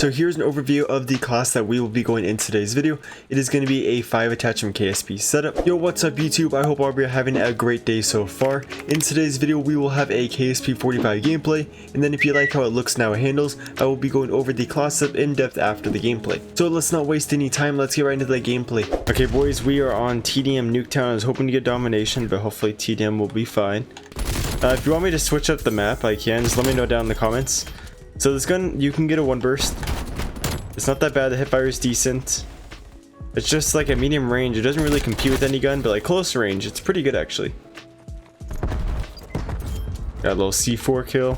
So here's an overview of the class that we will be going in today's video. It is going to be a 5 attachment KSP setup. Yo, what's up YouTube? I hope all of you are having a great day so far. In today's video we will have a KSP 45 gameplay, and then if you like how it looks now it handles, I will be going over the class setup in depth after the gameplay. So let's not waste any time, let's get right into the gameplay. Okay boys, we are on TDM Nuketown. I was hoping to get domination, but hopefully TDM will be fine. If you want me to switch up the map, I can. Just let me know down in the comments. So this gun, you can get a one burst. It's not that bad. The hipfire is decent. It's just like a medium range. It doesn't really compete with any gun, but like close range, it's pretty good actually. Got a little C4 kill.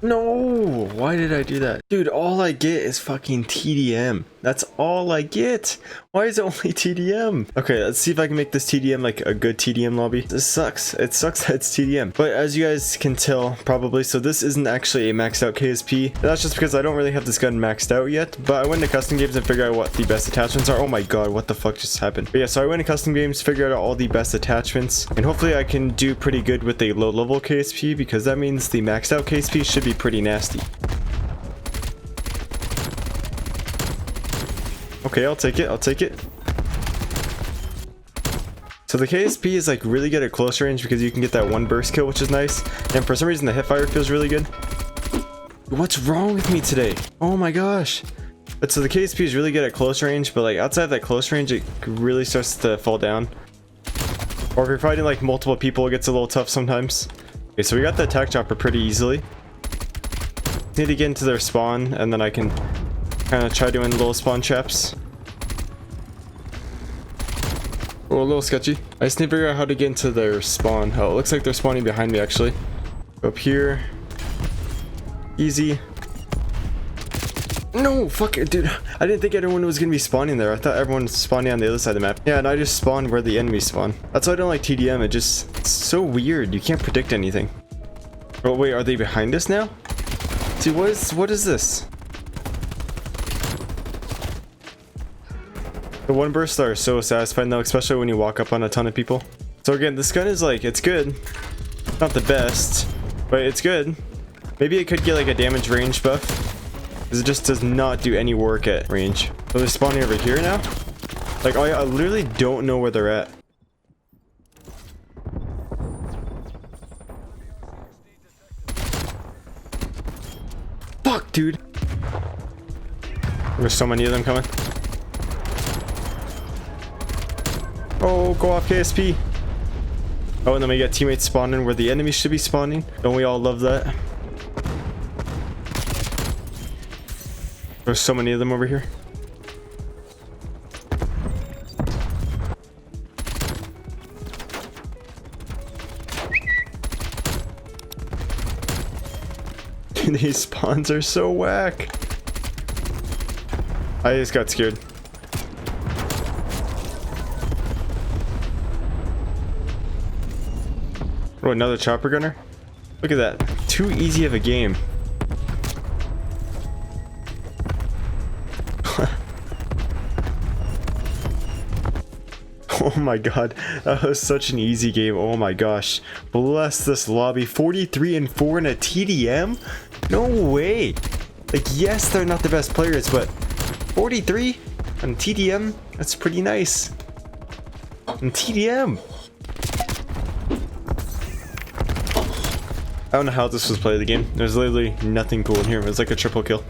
No, why did I do that? Dude, all I get is fucking TDM. That's all I get. Why is it only TDM? Okay, let's see if I can make this TDM like a good TDM lobby. This sucks. It sucks that it's TDM. But as you guys can tell, probably, so this isn't actually a maxed out KSP. That's just because I don't really have this gun maxed out yet. But I went to custom games and figured out what the best attachments are. Oh my god, what the fuck just happened? But yeah, so I went to custom games, figured out all the best attachments. And hopefully I can do pretty good with a low level KSP, because that means the maxed out KSP should be pretty nasty. Okay, I'll take it, I'll take it. So the KSP is like really good at close range because you can get that one burst kill, which is nice. And for some reason the hipfire feels really good. What's wrong with me today? Oh my gosh. But so the KSP is really good at close range, but like outside of that close range, it really starts to fall down. Or if you're fighting like multiple people, it gets a little tough sometimes. Okay, so we got the attack chopper pretty easily. Need to get into their spawn, and then I can kind of try doing little spawn traps. Oh, a little sketchy. I just need to figure out how to get into their spawn. Oh, it looks like they're spawning behind me actually. Go up here. Easy. No, fuck it, dude. I didn't think everyone was gonna be spawning there. I thought everyone was spawning on the other side of the map. Yeah, and I just spawned where the enemies spawn. That's why I don't like TDM. It's so weird. You can't predict anything. Oh wait, are they behind us now? See, what is this? The one bursts are so satisfying though, especially when you walk up on a ton of people. So again, this gun is like, it's good. Not the best, but it's good. Maybe it could get like a damage range buff, because it just does not do any work at range. So they're spawning over here now? Like, I literally don't know where they're at. Fuck, dude. There's so many of them coming. Oh, go off KSP. Oh, and then we got teammates spawning where the enemies should be spawning. Don't we all love that? There's so many of them over here. These spawns are so whack. I just got scared. Oh, another chopper gunner? Look at that. Too easy of a game. Oh my god, that was such an easy game. Oh my gosh. Bless this lobby. 43-4 in a TDM? No way. Like, yes, they're not the best players, but 43 on TDM? That's pretty nice. On TDM. I don't know how this was played the game. There's literally nothing cool in here. It was like a triple kill.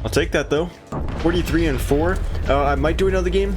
I'll take that though. 43-4. I might do another game.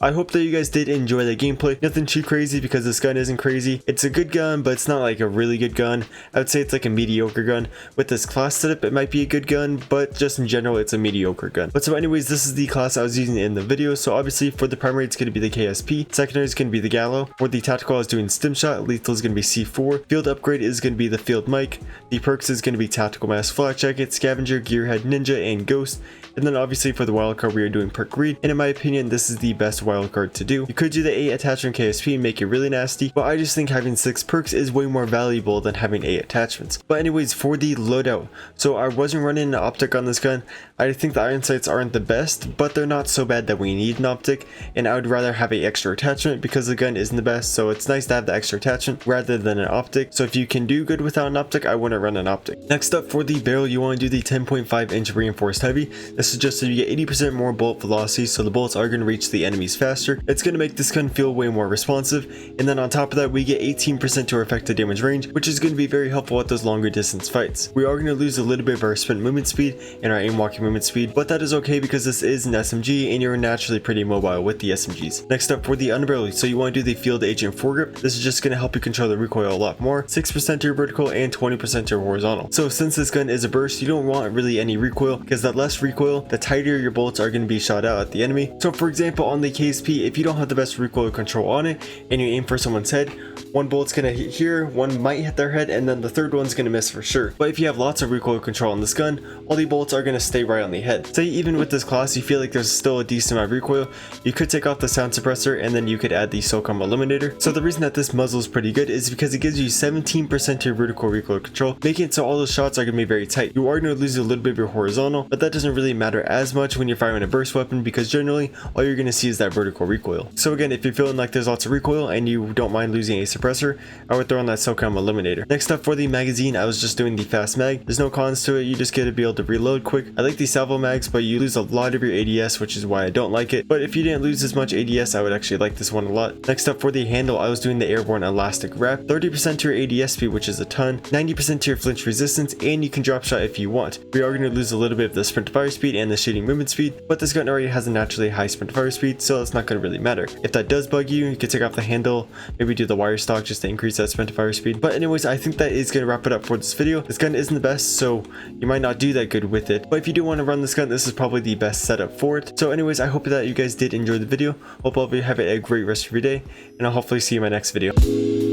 I hope that you guys did enjoy the gameplay. Nothing too crazy because this gun isn't crazy. It's a good gun, but it's not like a really good gun. I would say it's like a mediocre gun. With this class setup, it might be a good gun, but just in general, it's a mediocre gun. But so anyways, this is the class I was using in the video. So obviously for the primary, it's going to be the KSP. Secondary is going to be the Gallo. For the tactical, I was doing stim shot. Lethal is going to be C4. Field upgrade is going to be the field mic. The perks is going to be tactical mask, flak jacket, scavenger, gearhead, ninja, and ghost. And then obviously for the wildcard, we are doing perk read. And in my opinion, this is the best wildcard wildcard to do. You could do the 8 attachment KSP and make it really nasty, but I just think having 6 perks is way more valuable than having 8 attachments. But anyways, for the loadout, so I wasn't running an optic on this gun. I think the iron sights aren't the best, but they're not so bad that we need an optic, and I would rather have an extra attachment because the gun isn't the best, so it's nice to have the extra attachment rather than an optic. So if you can do good without an optic, I wouldn't run an optic. Next up, for the barrel, you want to do the 10.5 inch reinforced heavy. This is just so you get 80% more bullet velocity, so the bullets are going to reach the enemies faster. It's going to make this gun feel way more responsive, and then on top of that, we get 18% to our effective damage range, which is going to be very helpful at those longer distance fights. We are going to lose a little bit of our sprint movement speed and our aim walking movement speed, but that is okay because this is an SMG and you're naturally pretty mobile with the SMGs. Next up, for the underbarrel, so you want to do the field agent foregrip. This is just going to help you control the recoil a lot more, 6% to your vertical and 20% to your horizontal. So since this gun is a burst, you don't want really any recoil, because the less recoil, the tighter your bullets are going to be shot out at the enemy. So for example, on the KSP, if you don't have the best recoil control on it and you aim for someone's head, one bullet's going to hit here, one might hit their head, and then the third one's going to miss for sure. But if you have lots of recoil control on this gun, all the bullets are going to stay right on the head. Say even with this class you feel like there's still a decent amount of recoil, you could take off the sound suppressor and then you could add the SOCOM eliminator. So the reason that this muzzle is pretty good is because it gives you 17% to your vertical recoil control, making it so all those shots are going to be very tight. You are going to lose a little bit of your horizontal, but that doesn't really matter as much when you're firing a burst weapon, because generally all you're going to see is that vertical recoil. So again, if you're feeling like there's lots of recoil and you don't mind losing a suppressor, I would throw on that SOCOM eliminator. Next up, for the magazine, I was just doing the fast mag. There's no cons to it, you just get to be able to reload quick. I like the salvo mags, but you lose a lot of your ADS, which is why I don't like it. But if you didn't lose as much ADS, I would actually like this one a lot. Next up, for the handle, I was doing the airborne elastic wrap. 30% to your ADS speed, which is a ton, 90% to your flinch resistance, and you can drop shot if you want. We are going to lose a little bit of the sprint to fire speed and the shooting movement speed, but this gun already has a naturally high sprint to fire speed, so it's not going to really matter. If that does bug you, you can take off the handle, maybe do the wire stock just to increase that sprint to fire speed. But anyways, I think that is going to wrap it up for this video. This gun isn't the best, so you might not do that good with it, but if you do want to run this gun, this is probably the best setup for it. So anyways, I hope that you guys did enjoy the video. Hope all of you have a great rest of your day, and I'll hopefully see you in my next video.